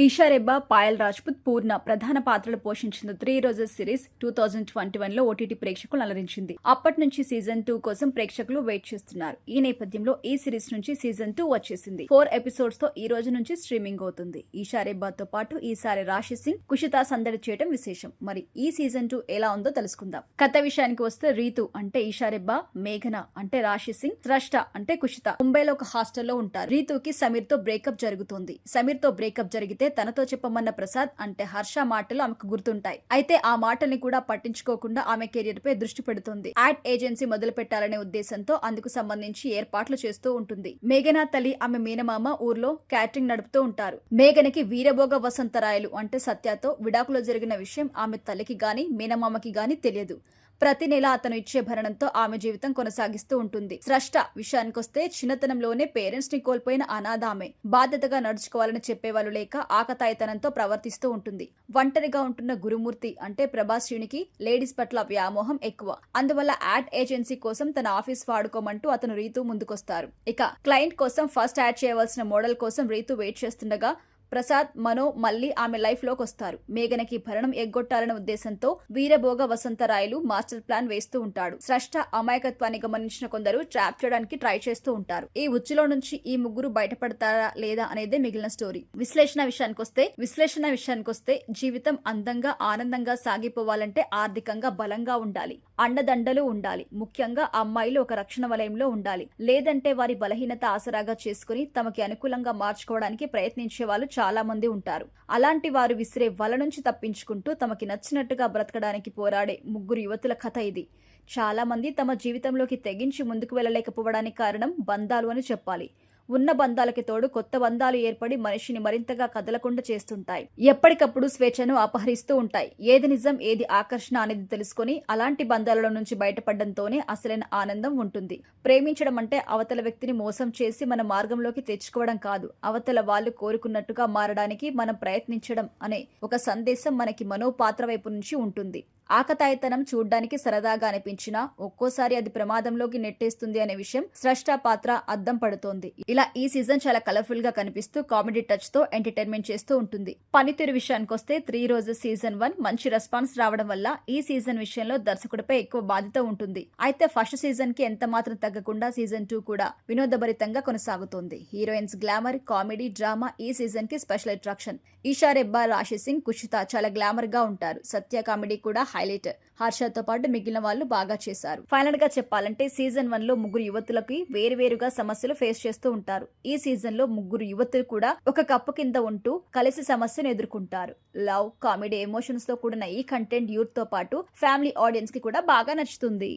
ఈషా రెబ్బా, పాయల్ రాజ్పుత్, పూర్ణ ప్రధాన పాత్రలు పోషించిన 3 రోజెస్ సిరీస్ 2021లో ఓటీటీ ప్రేక్షకులు అలరించింది. అప్పటి నుంచి సీజన్ 2 కోసం ప్రేక్షకులు వెయిట్ చేస్తున్నారు. ఈ నేపథ్యంలో ఈ సిరీస్ నుంచి సీజన్ 2 వచ్చేసింది. 4 ఎపిసోడ్స్ తో ఈ రోజు నుంచి స్ట్రీమింగ్ అవుతుంది. ఈషా రెబ్బాతో పాటు ఈసారి రాశి సింగ్, కుషిత సందడి చేయడం విశేషం. మరి ఈ సీజన్ 2 ఎలా ఉందో తెలుసుకుందాం. కథ విషయానికి వస్తే రీతు అంటే ఈషా రెబ్బా, మేఘన అంటే రాశి సింగ్, స్రష్ట అంటే కుషిత ముంబైలో ఒక హాస్టల్లో ఉంటారు. రీతుకి సమీర్ తో బ్రేకప్ జరుగుతుంది. సమీర్ తో బ్రేకప్ జరిగితే తనతో చెప్పమన్న ప్రసాద్ అంటే హర్ష మాటలు ఆమెకు గుర్తుంటాయి. అయితే ఆ మాటల్ని కూడా పట్టించుకోకుండా ఆమె కెరీర్ పై దృష్టి పెడుతుంది. యాడ్ ఏజెన్సీ మొదలు పెట్టాలనే ఉద్దేశంతో అందుకు సంబంధించి ఏర్పాట్లు చేస్తూ ఉంటుంది. మేఘన తల్లి ఆమె మీనమామ ఊర్లో క్యాటరింగ్ నడుపుతూ ఉంటారు. మేఘనకి వీరభోగ వసంతరాయలు అంటే సత్యతో విడాకులో జరిగిన విషయం ఆమె తల్లికి గాని మీనమామకి గాని తెలియదు. ప్రతి నెల అతను ఇచ్చే భరణంతో ఆమె జీవితం కొనసాగిస్తూ ఉంటుంది. స్రష్ట విషయానికొస్తే చిన్నతనంలోనే పేరెంట్స్ ని కోల్పోయిన అనాథ ఆమె. బాధ్యతగా నడుచుకోవాలని చెప్పేవాళ్ళు లేక ఆకతాయితనంతో ప్రవర్తిస్తూ ఉంటుంది. ఒంటరిగా ఉంటున్న గురుమూర్తి అంటే ప్రభాస్యునికి లేడీస్ పట్ల వ్యామోహం ఎక్కువ. అందువల్ల యాడ్ ఏజెన్సీ కోసం తన ఆఫీస్ వాడుకోమంటూ అతను రీతు ముందుకొస్తారు. ఇక క్లయింట్ కోసం ఫస్ట్ యాడ్ చేయవలసిన మోడల్ కోసం రీతు వెయిట్ చేస్తుండగా ప్రసాద్, మనో మళ్లీ ఆమె లైఫ్ లోకి వస్తారు. మేఘనకి భరణం ఎగ్గొట్టాలనే ఉద్దేశంతో వీరభోగ వసంతరాయలు మాస్టర్ ప్లాన్ వేస్తూ ఉంటాడు. స్రష్ట అమాయకత్వాన్ని గమనించిన కొందరు ట్రాప్ చేయడానికి ట్రై చేస్తూ ఉంటారు. ఈ ఉచ్చులో నుంచి ఈ ముగ్గురు బయటపడతారా లేదా అనేదే మిగిలిన స్టోరీ. విశ్లేషణ విషయానికొస్తే జీవితం అందంగా ఆనందంగా సాగిపోవాలంటే ఆర్థికంగా బలంగా ఉండాలి, అండదండలు ఉండాలి, ముఖ్యంగా అమ్మాయిలు ఒక రక్షణ వలయంలో ఉండాలి. లేదంటే వారి బలహీనత ఆసరాగా చేసుకుని తమకి అనుకూలంగా మార్చుకోవడానికి ప్రయత్నించే వాళ్ళు చాలా మంది ఉంటారు. అలాంటి వారు విసిరే వల నుంచి తప్పించుకుంటూ తమకి నచ్చినట్టుగా బ్రతకడానికి పోరాడే ముగ్గురు యువతుల కథ ఇది. చాలా మంది తమ జీవితంలోకి తెగించి ముందుకు వెళ్ళలేకపోవడానికి కారణం బంధాలు అని చెప్పాలి. ఉన్న బంధాలకి తోడు కొత్త బంధాలు ఏర్పడి మనిషిని మరింతగా కదలకుండా చేస్తుంటాయి. ఎప్పటికప్పుడు స్వేచ్ఛను అపహరిస్తూ ఉంటాయి. ఏది నిజం ఏది ఆకర్షణ అనేది తెలుసుకుని అలాంటి బంధాలలో నుంచి బయటపడడంతోనే అసలైన ఆనందం ఉంటుంది. ప్రేమించడం అంటే అవతల వ్యక్తిని మోసం చేసి మన మార్గంలోకి తెచ్చుకోవడం కాదు, అవతల వాళ్ళు కోరుకున్నట్టుగా మారడానికి మనం ప్రయత్నించడం అనే ఒక సందేశం మనకి మనోపాత్ర వైపు నుంచి ఉంటుంది. ఆకతాయితనం చూడ్డానికి సరదాగా అనిపించినా ఒక్కోసారి అది ప్రమాదంలోకి నెట్టేస్తుంది అనే విషయం స్రష్ట పాత్ర అద్దం పడుతోంది. ఇలా ఈ సీజన్ చాలా కలర్ఫుల్ గా కనిపిస్తూ కామెడీ టచ్ తో ఎంటర్టైన్మెంట్ చేస్తూ ఉంటుంది. పనితీరు విషయానికొస్తే 3 రోజెస్ సీజన్ 1 మంచి రెస్పాన్స్ రావడం వల్ల ఈ సీజన్ విషయంలో దర్శకుడిపై ఎక్కువ బాధ్యత ఉంటుంది. అయితే ఫస్ట్ సీజన్ కి ఎంత మాత్రం తగ్గకుండా సీజన్ 2 కూడా వినోదభరితంగా కొనసాగుతోంది. హీరోయిన్స్ గ్లామర్, కామెడీ, డ్రామా ఈ సీజన్ కి స్పెషల్ అట్రాక్షన్. ఈషా రెబ్బా, రాశి సింగ్, కుషిత చాలా గ్లామర్ గా ఉంటారు. సత్య కామెడీ కూడా హైలైట్. హర్షతో పాటు మిగిలిన వాళ్ళు బాగా చేశారు. ఫైనల్ గా చెప్పాలంటే సీజన్ 1 లో ముగ్గురు యువతులకి వేరువేరుగా సమస్యలు ఫేస్ చేస్తూ ఉంటారు. ఈ సీజన్ లో ముగ్గురు యువతులు కూడా ఒక కప్పు కింద ఉంటూ కలిసి సమస్యను ఎదుర్కొంటారు. లవ్, కామెడీ, ఎమోషన్స్ తో కూడిన ఈ కంటెంట్ యూత్ తో పాటు ఫ్యామిలీ ఆడియన్స్ కి కూడా బాగా నచ్చుతుంది.